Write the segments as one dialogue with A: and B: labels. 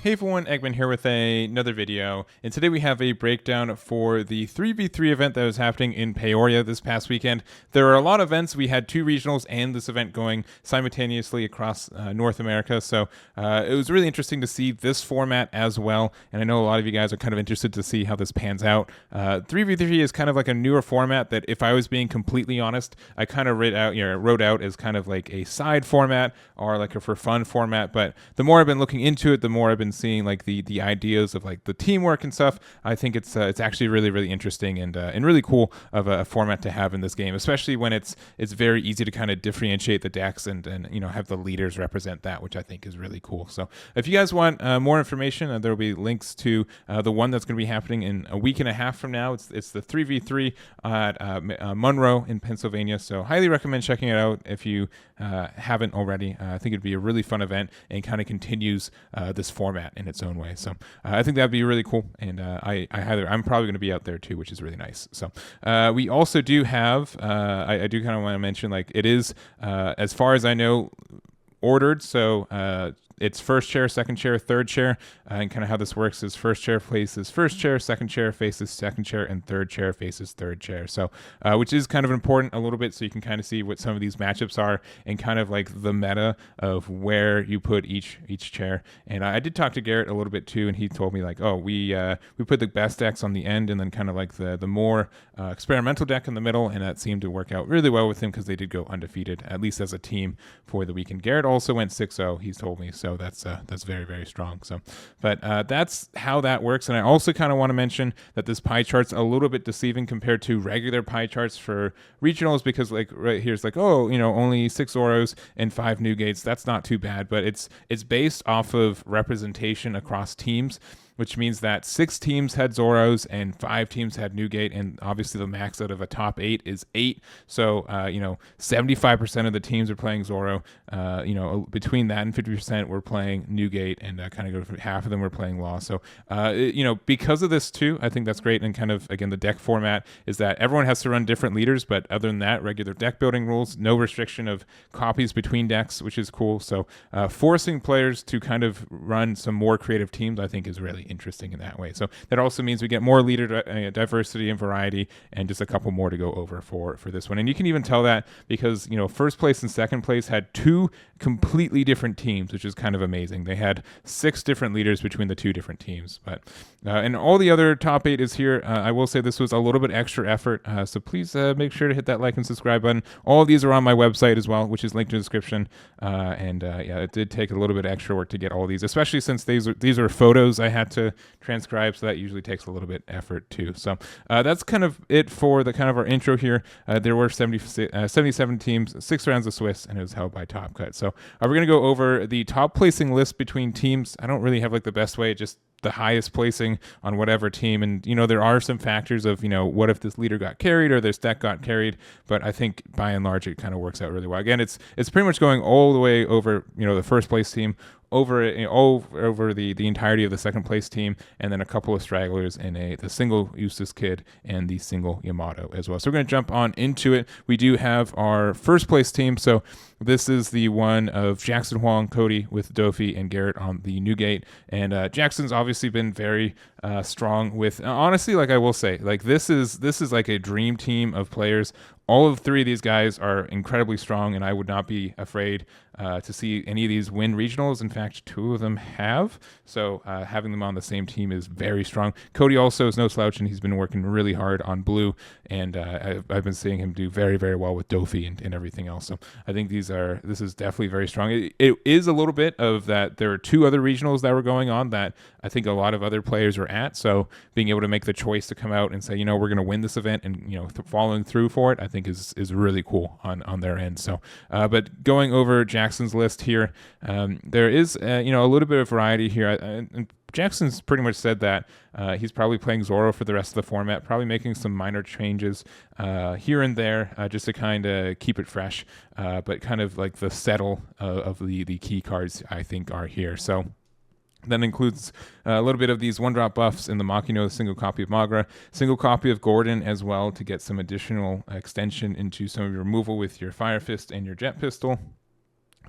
A: Hey everyone, Eggman here with another video, and today we have a breakdown for the 3v3 event that was happening in Peoria this past weekend. There are a lot of events. We had two regionals and this event going simultaneously across North America, so it was really interesting to see this format as well, and I know a lot of you guys are kind of interested to see how this pans out. 3v3 is kind of like a newer format that, if I was being completely honest, I kind of wrote out as kind of like a side format or like a for fun format, but the more I've been looking into it, the more I've been seeing like the ideas of like the teamwork and stuff. I think it's actually really interesting and really cool of a format to have in this game, especially when it's very easy to kind of differentiate the decks and have the leaders represent that, which I think is really cool. So if you guys want more information, there will be links to the one that's going to be happening in a week and a half from now. It's the 3v3 at Monroe in Pennsylvania, so highly recommend checking it out if you haven't already. I think it'd be a really fun event and kind of continues this format in its own way. So I think that'd be really cool, and I'm probably going to be out there too, which is really nice. So we also do have I do kind of want to mention, like, it is as far as I know, ordered. So it's first chair, second chair, third chair, and kind of how this works is first chair faces first chair, second chair faces second chair, and third chair faces third chair. So which is kind of important a little bit, so you can kind of see what some of these matchups are and kind of like the meta of where you put each chair. And I did talk to Garret a little bit too, and he told me like, oh, we put the best decks on the end and then kind of like the more experimental deck in the middle, and that seemed to work out really well with him because they did go undefeated, at least as a team, for the weekend. Garret also went 6-0, he's told me, so that's very strong. So, but that's how that works. And I also kind of want to mention that this pie chart's a little bit deceiving compared to regular pie charts for regionals, because like right here's like, oh, only 6 Zoros and 5 Newgates. That's not too bad, but it's based off of representation across teams, which means that 6 teams had Zoros and 5 teams had Newgate, and obviously the max out of a top 8 is 8. So 75% of the teams are playing Zoro. Between that and 50% were playing Newgate, and kind of half of them were playing Law. So because of this too, I think that's great. And kind of again, the deck format is that everyone has to run different leaders, but other than that, regular deck building rules, no restriction of copies between decks, which is cool. So forcing players to kind of run some more creative teams, I think, is really interesting in that way. So that also means we get more leader diversity and variety, and just a couple more to go over for this one. And you can even tell that because first place and second place had 2 completely different teams, which is kind of amazing. They had 6 different leaders between the 2 different teams. But and all the other top 8 is here. I will say this was a little bit extra effort, so please make sure to hit that like and subscribe button. All of these are on my website as well, which is linked in the description. It did take a little bit extra work to get all these, especially since these are photos I had to transcribe, so that usually takes a little bit effort too. So that's kind of it for the kind of our intro here. There were 77 teams, 6 rounds of Swiss, and it was held by Top Cut. So we're going to go over the top placing list between teams. I don't really have like the best way, just the highest placing on whatever team. And there are some factors of what if this leader got carried or this deck got carried, but I think by and large it kind of works out really well. Again, it's pretty much going all the way over the first place team, over the entirety of the second place team, and then a couple of stragglers and the single Eustace Kid and the single Yamato as well. So we're going to jump on into it. We do have our first place team. So this is the one of Jackson, Hoang, Koty with Doffy and Garret on the Newgate. And Jackson's obviously been very strong with, honestly, like I will say, like this is like a dream team of players. All of 3 of these guys are incredibly strong, and I would not be afraid to see any of these win regionals. In fact, 2 of them have. So having them on the same team is very strong. Koty also is no slouch, and he's been working really hard on blue, and I've been seeing him do very well with Doffy and everything else. So I think this is definitely very strong. It is a little bit of that. There are 2 other regionals that were going on that I think a lot of other players are at. So being able to make the choice to come out and say, we're going to win this event, and following through for it, I think is really cool on their end. So but going over Jackson's list here, there is a little bit of variety here. And Jackson's pretty much said that he's probably playing Zoro for the rest of the format, probably making some minor changes here and there just to kind of keep it fresh, but kind of like the settle of the key cards I think are here. So that includes a little bit of these 1-drop buffs in the Makino, single copy of Magra, single copy of Gordon as well to get some additional extension into some of your removal with your Fire Fist and your Jet Pistol.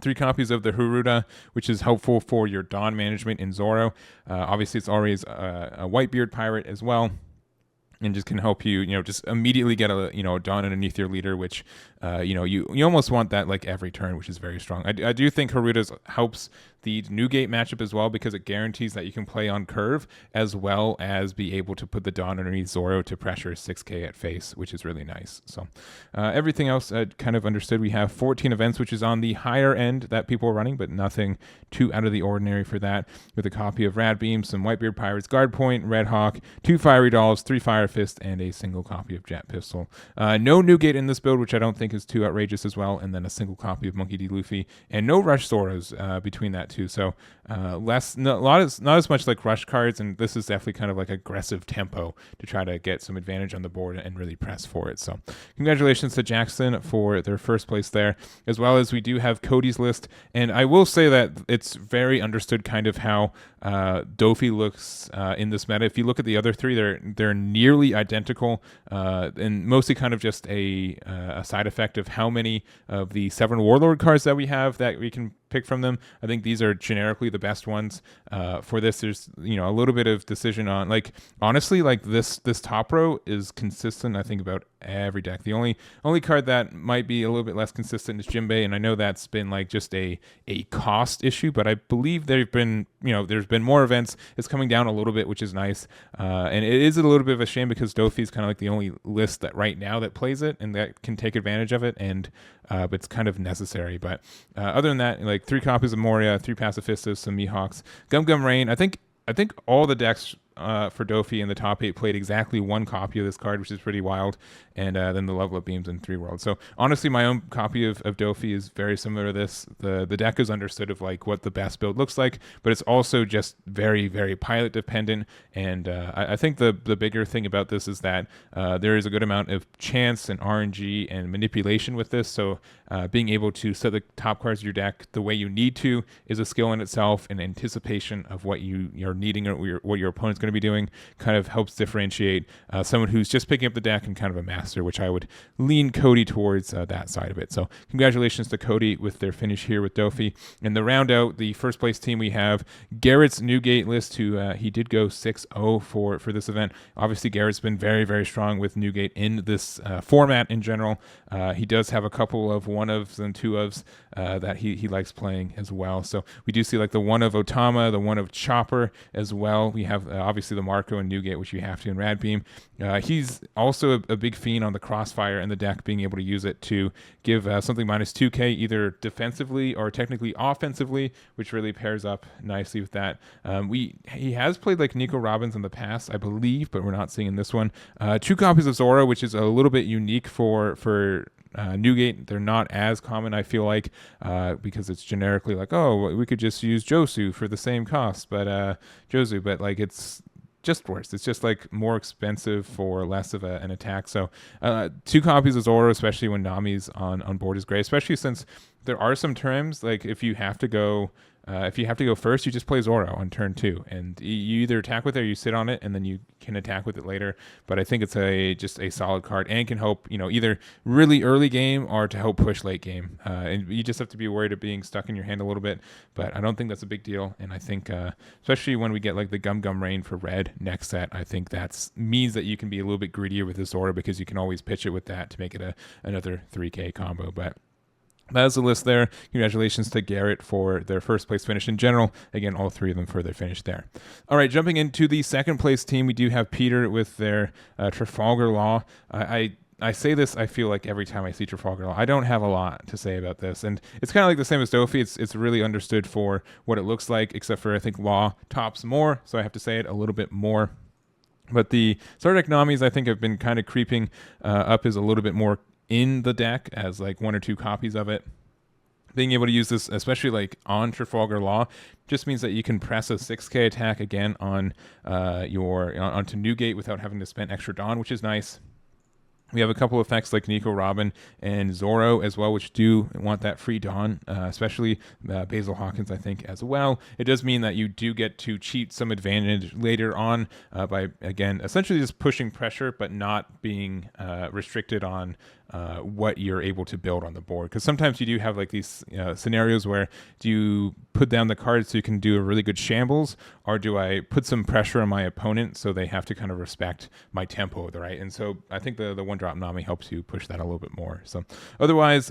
A: 3 copies of the Haruda, which is helpful for your Dawn management in Zoro. Obviously, it's always a Whitebeard pirate as well, and just can help you, just immediately get a Dawn underneath your leader, which you almost want that like every turn, which is very strong. I do think Haruda's helps the Newgate matchup as well, because it guarantees that you can play on curve as well as be able to put the Dawn underneath Zoro to pressure 6k at face, which is really nice. So everything else kind of understood. We have 14 events, which is on the higher end that people are running, but nothing too out of the ordinary for that, with a copy of Rad Beam, some Whitebeard Pirates Guard Point, Red Hawk, 2 Fiery Dolls, 3 Fire Fist, and a single copy of Jet Pistol. No Newgate in this build, which I don't think is too outrageous as well, and then a single copy of Monkey D. Luffy, and no Rush Zoros between that too. So not as much like rush cards, and this is definitely kind of like aggressive tempo to try to get some advantage on the board and really press for it. So congratulations to Jackson for their first place there, as well as we do have Koty's list. And I will say that it's very understood kind of how Doffy looks in this meta. If you look at the other 3, they're nearly identical, and mostly kind of just a side effect of how many of the 7 Warlord cards that we have that we can pick from them. I think these are generically the best ones for this. There's a little bit of decision on, like, honestly, like this top row is consistent I think about every deck. The only card that might be a little bit less consistent is Jinbei, and I know that's been like just a cost issue, but I believe there's been more events. It's coming down a little bit, which is nice, and it is a little bit of a shame because Doffy is kind of like the only list that right now that plays it and that can take advantage of it, and but it's kind of necessary. But other than that, like 3 copies of Moria, 3 Pacifistas, some Mihawks, Gum Rain. I think all the decks for Doffy in the top 8 played exactly 1 copy of this card, which is pretty wild, and then the Level Up Beams in 3 Worlds. So honestly, my own copy of Doffy is very similar to this. The deck is understood of like what the best build looks like, but it's also just very, very pilot dependent, and I think the bigger thing about this is that there is a good amount of chance and RNG and manipulation with this, so being able to set the top cards of your deck the way you need to is a skill in itself, and anticipation of what you're needing or what your opponent's going to be doing kind of helps differentiate someone who's just picking up the deck and kind of a master, which I would lean Koty towards that side of it. So congratulations to Koty with their finish here with Doffy. And to round out the first place team, we have Garrett's Newgate list, who he did go 6-0 for this event. Obviously, Garrett's been very, very strong with Newgate in this format in general. He does have a couple of 1-ofs and 2-ofs that he likes playing as well. So we do see like the 1 of Otama, the 1 of Chopper as well. We have obviously the Marco and Newgate, which you have to in Rad Beam. He's also a big fiend on the Crossfire in the deck, being able to use it to give something minus 2k either defensively or technically offensively, which really pairs up nicely with that. He has played like Nico Robbins in the past, I believe, but we're not seeing in this one. 2 copies of Zoro, which is a little bit unique for Newgate. They're not as common, I feel like, because it's generically like, oh, we could just use Josu for the same cost, but like it's just worse. It's just like more expensive for less of an attack. So 2 copies of Zoro, especially when Nami's on board, is great, especially since there are some terms like if you have to go first, you just play Zoro on turn 2, and you either attack with it or you sit on it, and then you can attack with it later. But I think it's just a solid card and can help, either really early game or to help push late game. And you just have to be worried of being stuck in your hand a little bit, but I don't think that's a big deal. And I think, especially when we get like the Gum Rain for red next set, I think that means that you can be a little bit greedier with this Zoro, because you can always pitch it with that to make it another 3k combo. But that is the list there. Congratulations to Garret for their first place finish in general. Again, all 3 of them for their finish there. All right, jumping into the second place team, we do have Peter with their Trafalgar Law. I say this, I feel like every time I see Trafalgar Law. I don't have a lot to say about this, and it's kind of like the same as Doffy. It's really understood for what it looks like, except for I think Law tops more, so I have to say it a little bit more. But the starter deck Namis, I think, have been kind of creeping up as a little bit more in the deck as like 1 or 2 copies of it. Being able to use this, especially like on Trafalgar Law, just means that you can press a 6k attack again on onto Newgate without having to spend extra Dawn, which is nice. We have a couple effects like Nico Robin and Zoro as well, which do want that free Dawn, especially Basil Hawkins, I think, as well. It does mean that you do get to cheat some advantage later on by, again, essentially just pushing pressure, but not being restricted on what you're able to build on the board. Because sometimes you do have like these scenarios where do you put down the cards so you can do a really good shambles, or do I put some pressure on my opponent so they have to kind of respect my tempo, right? And so I think the one drop Nami helps you push that a little bit more. So otherwise,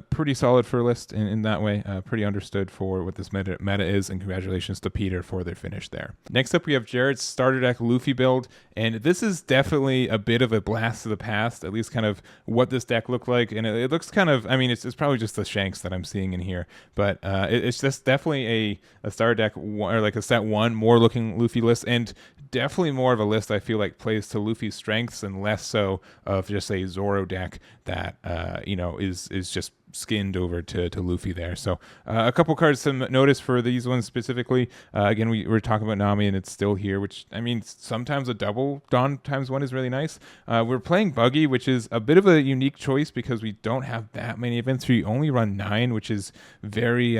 A: pretty solid for a list in that way. Pretty understood for what this meta is, and congratulations to Peter for their finish there. Next up, we have Jareth's starter deck Luffy build, and this is definitely a bit of a blast to the past, at least kind of what this deck looked like. And it looks kind of, I mean, it's probably just the shanks that I'm seeing in here, but it's just definitely a starter deck, or like a set one more looking Luffy list, and definitely more of a list I feel like plays to Luffy's strengths and less so of just a Zoro deck that is just skinned over to Luffy there. So a couple cards to notice for these ones specifically. Again, we were talking about Nami, and it's still here, which, I mean, sometimes a double Dawn ×1 is really nice. We're playing Buggy, which is a bit of a unique choice because we don't have that many events. We only run 9, which is very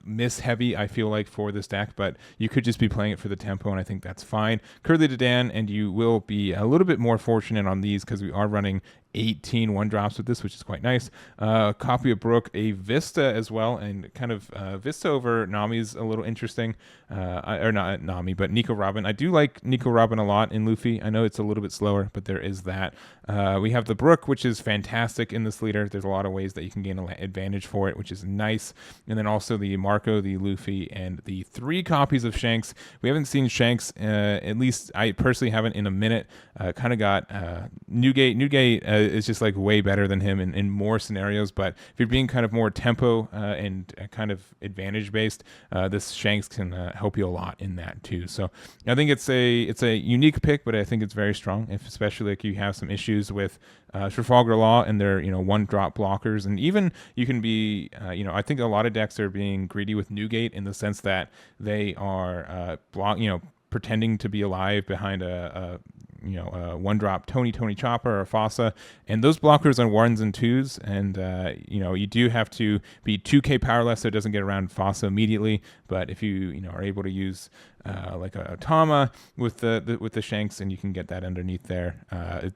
A: miss heavy, I feel like, for this deck, but you could just be playing it for the tempo, and I think that's fine. Curly to Dan, and you will be a little bit more fortunate on these because we are running 18 one-drops with this, which is quite nice. Copy of Brook, a Vista as well, and kind of Vista over Nami's a little interesting. Or not Nami, but Nico Robin. I do like Nico Robin a lot in Luffy. I know it's a little bit slower, but there is that. We have the Brook, which is fantastic in this leader. There's a lot of ways that you can gain an advantage for it, which is nice. And then also the Marco, the Luffy, and the 3 copies of Shanks. We haven't seen Shanks, at least I personally haven't, in a minute. Kind of got Newgate. Newgate is just like way better than him in more scenarios, but if you're being kind of more tempo and kind of advantage based, this Shanks can help you a lot in that too. So I think it's a unique pick, but I think it's very strong, if especially like you have some issues with Trafalgar Law and their one drop blockers, and even you can be I think a lot of decks are being greedy with Newgate in the sense that they are pretending to be alive behind a one drop Tony Chopper or Fossa, and those blockers on 1s and 2s, and you do have to be 2k powerless so it doesn't get around Fossa immediately. But if you are able to use like a Tama with the Shanks, and you can get that underneath there,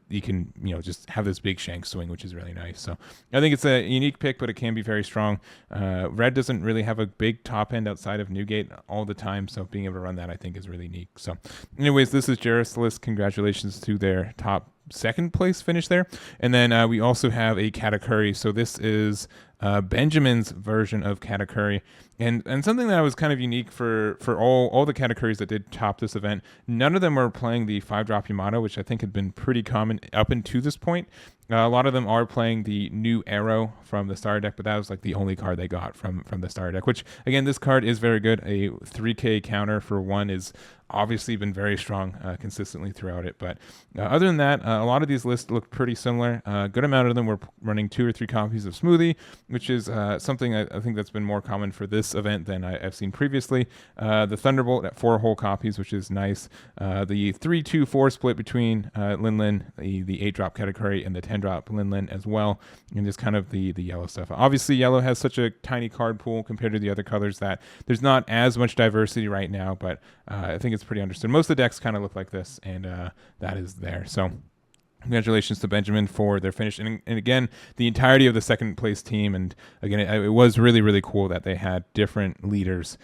A: you can just have this big Shank swing, which is really nice. So I think it's a unique pick, but it can be very strong. Red doesn't really have a big top end outside of Newgate all the time, so being able to run that I think is really neat. So anyways, this is Jareth's list. Congratulations to their top second place finish there. And then we also have a Katakuri. So this is Benjamin's version of Katakuri, and something that was kind of unique for all the Katakuris that did top this event. None of them are playing the 5-drop Yamato, which I think had been pretty common up until this point. A lot of them are playing the new Arrow from the starter deck, but that was like the only card they got from the starter deck, which again, this card is very good. A 3k counter for 1 is obviously been very strong consistently throughout it. But other than that, a lot of these lists look pretty similar. A good amount of them were running 2 or 3 copies of Smoothie, which is something I think that's been more common for this event than I've seen previously. The Thunderbolt at 4 whole copies, which is nice. The 3-2-4 split between Lin, the 8-drop Katakuri, and the 10-drop Lin as well, and just kind of the yellow stuff. Obviously, yellow has such a tiny card pool compared to the other colors that there's not as much diversity right now, but I think it's pretty understood. Most of the decks kind of look like this, and that is there. So congratulations to Benjamin for their finish, and again, the entirety of the second place team. And again, it was really, really cool that they had different leaders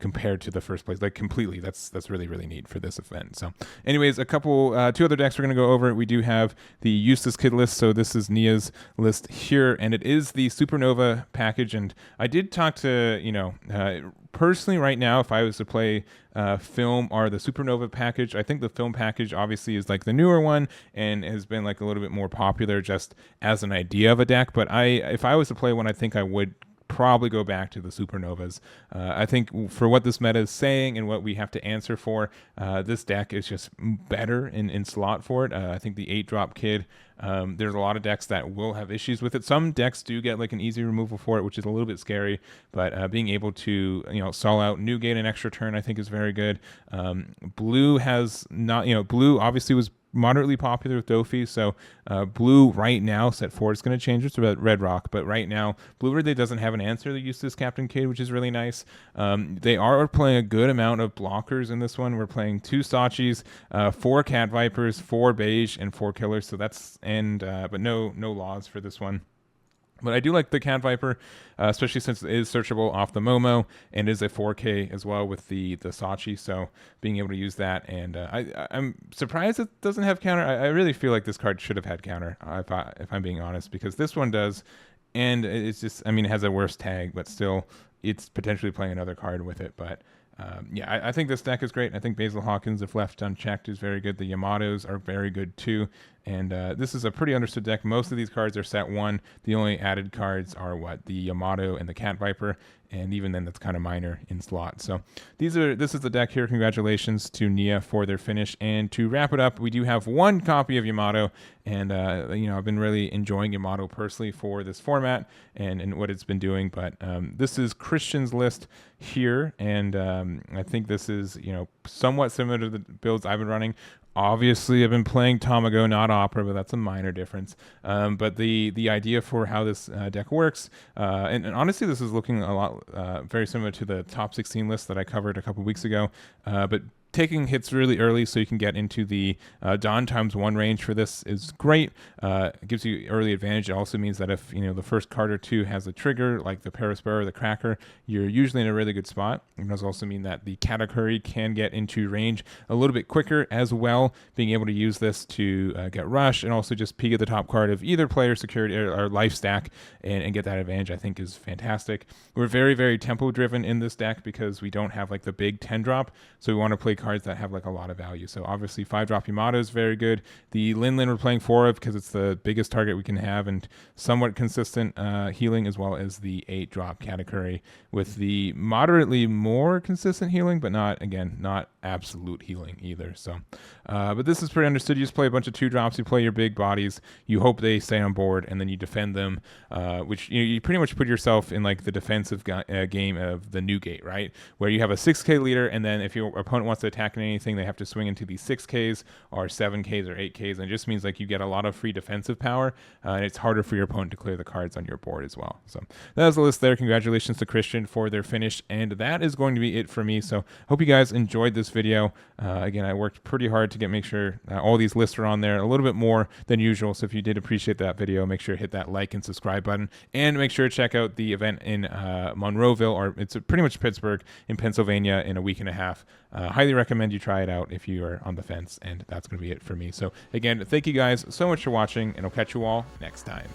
A: compared to the first place, like completely. That's really, really neat for this event. So anyways, a couple 2 other decks we're going to go over. We do have the Eustace Kid list, so this is Nhia's list here, and it is the Supernova package. And I did talk to personally, right now, if I was to play film or the Supernova package, I think the film package obviously is like the newer one and has been like a little bit more popular just as an idea of a deck. But if I was to play one, I think I would probably go back to the Supernovas. I think for what this meta is saying and what we have to answer for, this deck is just better in slot for it. I think the 8-drop Kid, there's a lot of decks that will have issues with it. Some decks do get like an easy removal for it, which is a little bit scary, but being able to stall out Newgate an extra turn I think is very good. Blue has not, Blue obviously was moderately popular with Doffy. So blue right now, set 4, it's going to change. It's about Red Rock, but right now blue really doesn't have an answer that uses Captain Cade, which is really nice. They are playing a good amount of blockers in this one. We're playing 2 Sachis, 4 Cat Vipers, 4 Beige, and 4 Killers. So that's but no laws for this one. But I do like the Cat Viper, especially since it is searchable off the Momo and is a 4K as well with the Sachi. So being able to use that, and I'm surprised it doesn't have counter. I really feel like this card should have had counter, if I'm being honest, because this one does, and it's just, I mean, it has a worse tag, but still, it's potentially playing another card with it. But yeah, I think this deck is great. I think Basil Hawkins, if left unchecked, is very good. The Yamatos are very good too. And this is a pretty understood deck. Most of these cards are set 1. The only added cards are the Yamato and the Cat Viper, and even then that's kind of minor in slot. So this is the deck here. Congratulations to Nhia for their finish. And to wrap it up, we do have 1 copy of Yamato, and I've been really enjoying Yamato personally for this format and what it's been doing. But this is Christian's list here, and I think this is somewhat similar to the builds I've been running. Obviously, I've been playing Tamago, not Opera, but that's a minor difference. But the idea for how this deck works, and honestly, this is looking a lot very similar to the top 16 list that I covered a couple weeks ago. But taking hits really early so you can get into the Dawn ×1 range for this is great. It gives you early advantage. It also means that if the first card or 2 has a trigger, like the Paraspur or the Cracker, you're usually in a really good spot. It does also mean that the Katakuri can get into range a little bit quicker as well, being able to use this to get rush and also just peek at the top card of either player security or life stack and get that advantage, I think is fantastic. We're very, very tempo driven in this deck because we don't have like the big 10 drop, so we want to play cards that have like a lot of value. So obviously 5-drop Yamato is very good. The Lin we're playing 4 of because it's the biggest target we can have and somewhat consistent healing, as well as the 8-drop Katakuri with the moderately more consistent healing, but not absolute healing either. So but this is pretty understood. You just play a bunch of 2-drops, you play your big bodies, you hope they stay on board, and then you defend them, which you pretty much put yourself in like the defensive game of the Newgate, right? Where you have a 6k leader, and then if your opponent wants to attack anything, they have to swing into the 6Ks or 7Ks or 8Ks, and it just means like you get a lot of free defensive power, and it's harder for your opponent to clear the cards on your board as well. So that was the list there. Congratulations to Christian for their finish, and that is going to be it for me. So hope you guys enjoyed this video. Again, I worked pretty hard to make sure all these lists are on there a little bit more than usual. So if you did appreciate that video, make sure to hit that like and subscribe button, and make sure to check out the event in Monroeville, or it's pretty much Pittsburgh in Pennsylvania, in a week and a half. Highly recommend you try it out if you are on the fence, and that's going to be it for me. So again, thank you guys so much for watching, and I'll catch you all next time.